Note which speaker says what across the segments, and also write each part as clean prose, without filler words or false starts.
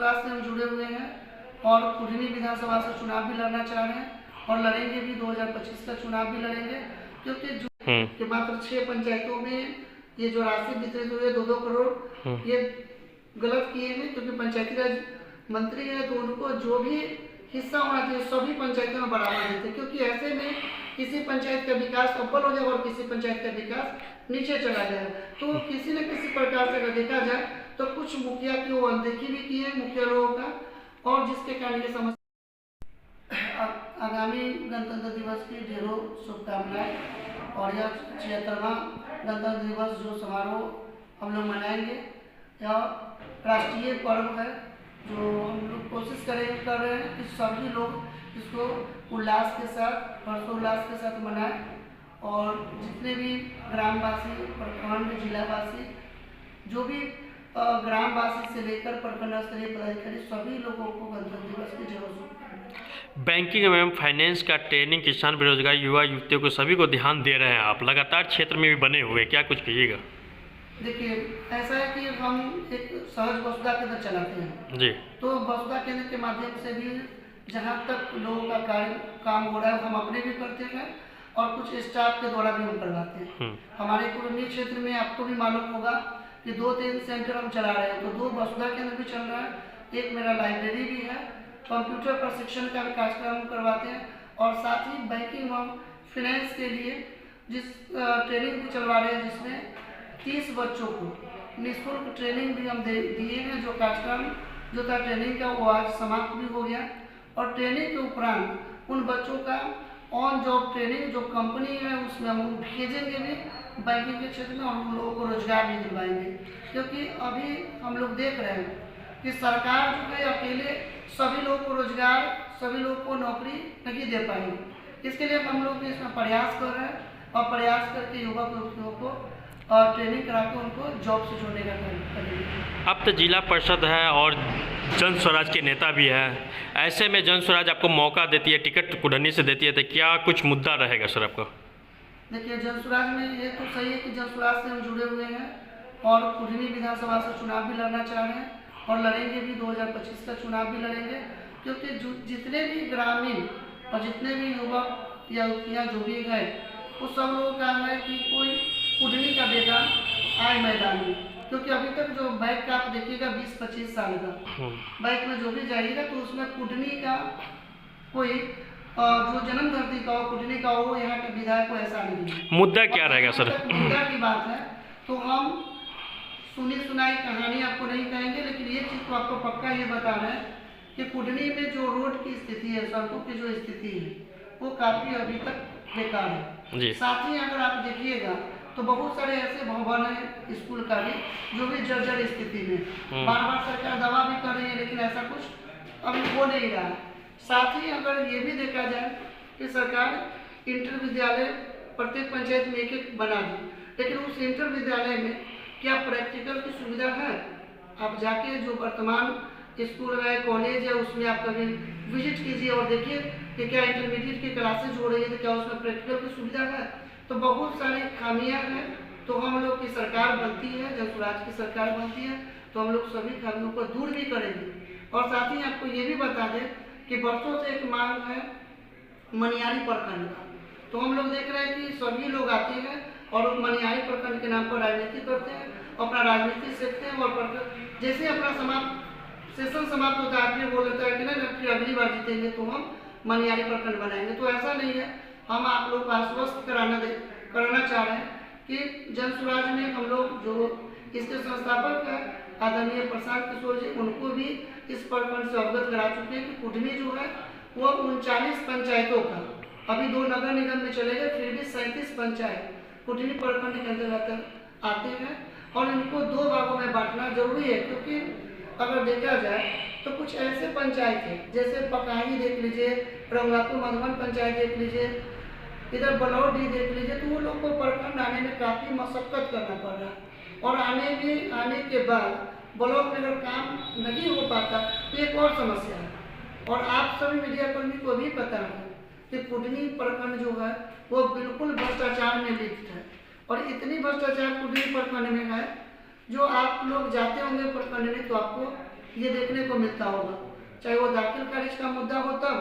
Speaker 1: जनसुराज से हम जुड़े हुए हैं और कुढ़नी विधानसभा से चुनाव भी लड़ना चाह रहे हैं और लड़ेंगे भी। 2025 का चुनाव भी लड़ेंगे, क्योंकि जो कि मात्र 6 पंचायतों में ये जो राशि वितरित हुई है 2-2 करोड़, ये गलत किए हैं। क्योंकि पंचायती राज मंत्री है तो उनको जो भी हिस्सा होना चाहिए सभी पंचायतों में बराबर देते हैं, क्योंकि ऐसे में किसी पंचायत का विकास अव्वल हो जाएगा और किसी पंचायत का विकास नीचे चला जाएगा। तो किसी न किसी प्रकार से अगर देखा जाए तो कुछ मुखिया की वो अनदेखी भी की है मुखिया लोगों का, और जिसके कारण ये समस्या। आगामी गणतंत्र दिवस की ढेरों शुभकामनाएं और यह 76वां गणतंत्र दिवस जो समारोह हम लोग मनाएंगे, यह राष्ट्रीय पर्व है जो हम लोग कोशिश कर रहे हैं कि सभी लोग इसको उल्लास के साथ हर्षोल्लास के साथ मनाएं और जितने भी ग्रामवासी, प्रखंड, जिलावासी, जो भी ग्रामवासी से लेकर प्रखंड स्तरीय पदाधिकारी सभी लोगों को गणतंत्र दिवस की ढेरों शुभकामनाएं।
Speaker 2: बैंकिंग एवं फाइनेंस का ट्रेनिंग किसान, बेरोजगार, युवा युवतियों को सभी को ध्यान दे रहे हैं आप, लगातार क्षेत्र में भी बने हुए, क्या कुछ कहिएगा?
Speaker 1: देखिए, ऐसा है कि हम एक सहज वसुधा केंद्र चलाते हैं
Speaker 2: जी।
Speaker 1: तो वसुधा केंद्र के माध्यम से भी जहाँ तक लोगों का काम हो रहा है हम अपने भी करते हैं और कुछ स्टाफ के द्वारा भी हम करवाते हैं। हमारे कुर्मी क्षेत्र में आपको भी मालूम होगा कि 2-3 सेंटर हम चला रहे हैं, तो 2 वसुधा केंद्र भी चल रहा है, एक मेरा लाइब्रेरी भी है, कंप्यूटर प्रशिक्षण का भी कार्यक्रम हम करवाते हैं और साथ ही बैंकिंग और फाइनेंस के लिए जिस ट्रेनिंग भी चलवा रहे हैं जिसमें 30 बच्चों को निःशुल्क ट्रेनिंग भी हम दिए हैं। जो कार्यक्रम जो था ट्रेनिंग का वो आज समाप्त भी हो गया और ट्रेनिंग के उपरांत उन बच्चों का ऑन जॉब ट्रेनिंग जो कंपनी है उसमें हम भेजेंगे भी बैंकिंग के क्षेत्र में और उन लोगों को रोजगार भी दिलवाएंगे। क्योंकि अभी हम लोग देख रहे हैं कि सरकार जो है अकेले सभी लोगों को रोजगार, सभी लोगों को नौकरी नहीं दे पाएंगे। इसके लिए हम लोग इसमें प्रयास कर रहे हैं और प्रयास करके युवक युवतियों को और ट्रेनिंग करा के उनको जॉब से जोड़ने का करेंगे।
Speaker 2: अब तो जिला परिषद है और जन स्वराज के नेता भी है, ऐसे में जन स्वराज आपको मौका देती है, टिकट कुढ़नी से देती है, तो क्या कुछ मुद्दा रहेगा सर आपका?
Speaker 1: देखिए, जन स्वराज में ये तो सही है कि जन स्वराज से हम जुड़े हुए हैं और कुढ़नी विधानसभा से चुनाव भी लड़ना चाह रहे हैं और लड़ेंगे भी। 2025 का चुनाव भी लड़ेंगे, क्योंकि जितने भी ग्रामीण और जितने भी युवक या युवतियाँ जो भी हैं वो सब लोगों का है कि कोई कुढ़नी का बेटा आए मैदान में। क्योंकि अभी तक जो बैक का आप देखिएगा 20-25 साल का बैक में जो भी जाइएगा तो उसमें कुढ़नी का कोई जो जन्म धरती का हो, कुढ़नी का हो, यहाँ के विधायक को ऐसा नहीं है।
Speaker 2: मुद्दा क्या रहेगा सर?
Speaker 1: मुद्दा की बात है तो हम सुनी सुनाई कहानी आपको नहीं कहेंगे, लेकिन ये चीज़ तो आपको पक्का ये बता रहे हैं कि कुढ़नी में जो रोड की स्थिति है, सड़कों की जो स्थिति है वो काफ़ी अभी तक बेकार है। साथ ही अगर आप देखिएगा तो बहुत सारे ऐसे भवन है स्कूल का भी जो भी जर्जर स्थिति में, बार बार सरकार दवा भी कर रही है लेकिन ऐसा कुछ अभी हो नहीं रहा है। साथ ही अगर ये भी देखा जाए कि सरकार इंटर विद्यालय प्रत्येक पंचायत में एक बना दी, लेकिन उस इंटर विद्यालय में क्या प्रैक्टिकल की सुविधा है? आप जाके जो वर्तमान स्कूल है, कॉलेज है, उसमें आप कभी विजिट कीजिए और देखिए कि क्या इंटरमीडिएट की क्लासेज हो रही है तो क्या उसमें प्रैक्टिकल की सुविधा है? तो बहुत सारी खामियां हैं। तो हम लोग की सरकार बनती है, जब स्वराज की सरकार बनती है तो हम लोग सभी खामियों को दूर भी करेंगे। और साथ ही आपको ये भी बता दें कि बरसों से एक मांग है मनियारी प्रखंड का, तो हम लोग देख रहे हैं कि सभी लोग आते हैं और मनियारी प्रखंड के नाम पर राजनीति करते हैं, अपना राजनीति सीखते हैं और जैसे अपना सेशन समाप्त होता है फिर बोल देता है कि ना फिर अगली बार जीतेंगे तो हम मनियारी प्रखंड बनाएंगे। तो ऐसा नहीं है, हम आप लोग को आश्वस्त कराना चाह रहे हैं कि जन स्वराज में हम लोग जो इसके संस्थापक है आदरणीय प्रशांत किशोर जी, उनको भी इस प्रखंड से अवगत करा चुके हैं कि कुढ़नी जो है वो 39 पंचायतों का, अभी 2 नगर निगम में चले गए फिर भी 37 पंचायत कुढ़नी प्रखंड के अंतर्गत आते हैं और इनको 2 भागों में बांटना जरूरी है। क्योंकि अगर देखा जाए तो कुछ ऐसे पंचायत है जैसे पकाही देख लीजिए, रंगापुर मधुबन पंचायत देख लीजिए, इधर बलौडी देख लीजिए, तो वो लोग को प्रखंड आने में काफ़ी मशक्कत करना पड़ रहा है और आने के बाद ब्लॉक में अगर काम नहीं हो पाता तो एक और समस्या है। और आप सभी मीडिया कर्मी को भी पता है कि कुढ़नी प्रखंड जो है वो बिल्कुल भ्रष्टाचार में लिप्त है और इतनी भ्रष्टाचार कुढ़नी प्रखंड में है जो आप लोग जाते होंगे प्रखंड में तो आपको ये देखने को मिलता होगा, चाहे वो दाखिल खारिज का मुद्दा हो तब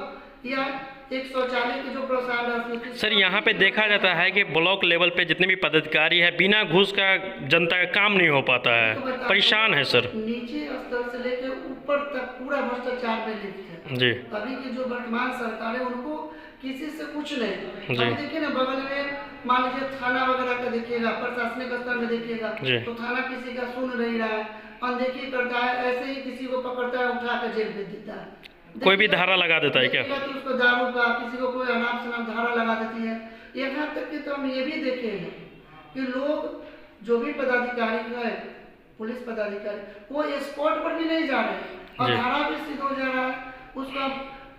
Speaker 1: या एक शौचालय की जो प्रोत्साहन राशि।
Speaker 2: सर यहाँ पे देखा जाता है कि ब्लॉक लेवल पे जितने भी पदाधिकारी है बिना घूस का जनता का काम नहीं हो पाता है, परेशान है सर।
Speaker 1: नीचे स्तर से लेकर ऊपर तक पूरा भ्रष्टाचार में लिप्त है
Speaker 2: जी।
Speaker 1: अभी की जो वर्तमान सरकार है उनको किसी से कुछ नहीं।
Speaker 2: जी।
Speaker 1: अब देखिए ना बगल में मान लीजिए थाना वगैरह का देखिएगा, प्रशासनिक स्तर में देखिएगा तो थाना किसी का सुन नहीं रहा है, अनदेखी करता है, ऐसे ही किसी को पकड़ता है उठा कर जेल भेज देता है।
Speaker 2: कोई भी धारा लगा देता है क्या?
Speaker 1: कि उसको दारू का, किसी को कोई अनाप शनाप धारा लगा देती है। यहाँ तक कि तो हम ये भी देखे हैं कि लोग जो भी पदाधिकारी है, पुलिस पदाधिकारी, वो स्पॉट पर भी नहीं जा रहे और धारा भी सिद्ध हो जा रहा है उसका।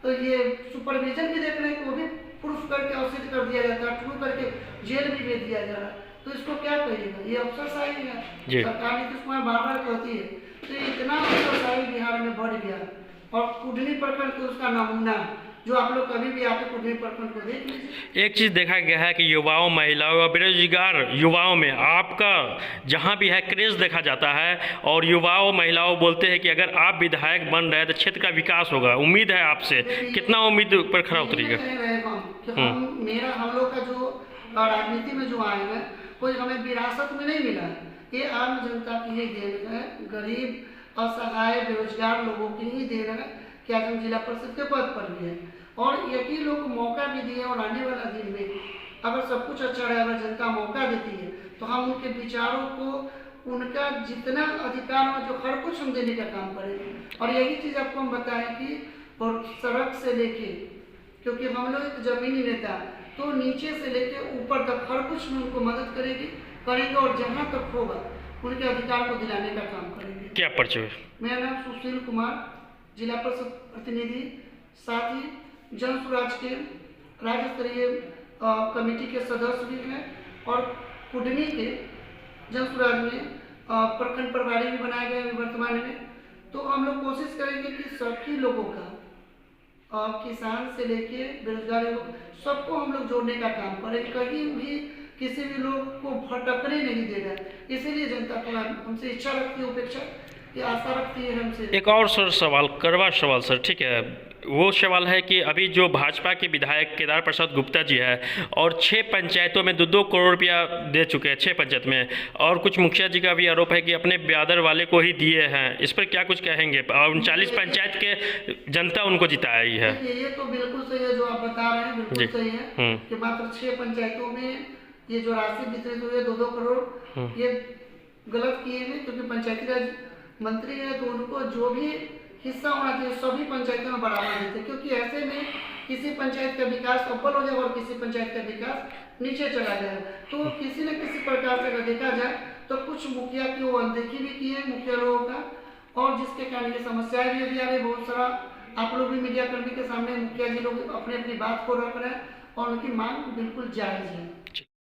Speaker 1: तो ये सुपरविजन भी देख रहे हैं कि वो भी प्रूफ करके और सिद्ध कर दिया जाता है, ट्रू करके जेल भी भेज दिया जा रहा है। तो इसको क्या कहिएगा, ये अफसरशाही है। सरकार नीतीश कुमार बार-बार कहती है, तो इतना अफसरशाही बिहार में बढ़ गया। और कुडनी प्रखंड तो उसका नमूना, जो आप लोग कभी भी आके कुडनी प्रखंड को देख लीजिए।
Speaker 2: एक चीज़ देखा गया है कि युवाओं, महिलाओं और बेरोजगार युवाओं में आपका जहां भी है क्रेज देखा जाता है, और युवाओं महिलाओं बोलते हैं कि अगर आप विधायक बन रहे हैं तो क्षेत्र का विकास होगा। उम्मीद है आपसे, कितना उम्मीद पर खरा उतरेगा?
Speaker 1: हम लोग का जो राजनीति में जो आए हैं कोई हमें विरासत में नहीं मिला है, ये आम जनता की ही देन है, गरीब असहाय बेरोजगार लोगों की ही देन है कि आज हम जिला परिषद के पद पर भी हैं। और यही लोग मौका भी दिए और आने वाला दिन में अगर सब कुछ अच्छा रहे, अगर जनता मौका देती है तो हम उनके विचारों को, उनका जितना अधिकार हो जो हर कुछ हम देने का काम करेंगे। और यही चीज़ आपको हम बताएं कि और सड़क से लेके, क्योंकि हम लोग एक जमीनी नेता, तो नीचे से लेके ऊपर तक हर कुछ में उनको मदद करेंगे और जहाँ तक होगा उनके अधिकार को दिलाने का काम करेंगे।
Speaker 2: क्या परिचय?
Speaker 1: मेरा नाम सुशील कुमार, जिला परिषद प्रतिनिधि, साथ ही जन स्वराज के राज्य स्तरीय कमेटी के सदस्य भी हैं और कुडनी के जन स्वराज में प्रखंड प्रभारी भी बनाए गए हैं वर्तमान में। तो हम लोग कोशिश करेंगे कि सभी लोगों का, किसान से लेके बेरोजगार लोग, सबको हम लोग जोड़ने का काम करें, कहीं भी किसी भी लोग को भटकने नहीं देगा। इसीलिए जनता को हमसे इच्छा रखती है, अपेक्षा की आशा रखती है हमसे।
Speaker 2: एक और सर सवाल, कड़वा सवाल सर, ठीक है, वो सवाल है कि अभी जो भाजपा के विधायक केदार प्रसाद गुप्ता जी है और 6 पंचायतों में 2-2 करोड़ रुपया दे चुके हैं, 6 पंचायत में, और कुछ मुखिया जी का भी आरोप है कि अपने ब्यादर वाले को ही दिए हैं। इस पर क्या कुछ कहेंगे? और 39 पंचायत के जनता उनको जिताई है।
Speaker 1: ये तो बिल्कुल सही है जो आप बता रहे हैं, बिल्कुल सही है कि मात्र 6 पंचायतों में ये जो राशि वितरित हुई है 2-2 करोड़, ये गलत किए हैं। क्योंकि पंचायती राज मंत्री है तो उनको जो भी हिस्सा होना चाहिए सभी पंचायतों में बराबर देते हैं, क्योंकि ऐसे में किसी पंचायत का विकास सफल हो जाएगा और किसी पंचायत का विकास नीचे चला जाएगा। तो किसी न किसी प्रकार से अगर देखा जाए तो कुछ मुखिया की वो अनदेखी भी की है मुखिया लोगों का, और जिसके कारण ये समस्याएं भी अभी आ रही। बहुत सारा आप लोग भी मीडिया कर्मी के सामने मुखिया जी लोग अपनी अपनी बात को रख रहे हैं और उनकी मांग बिल्कुल जायज़ है।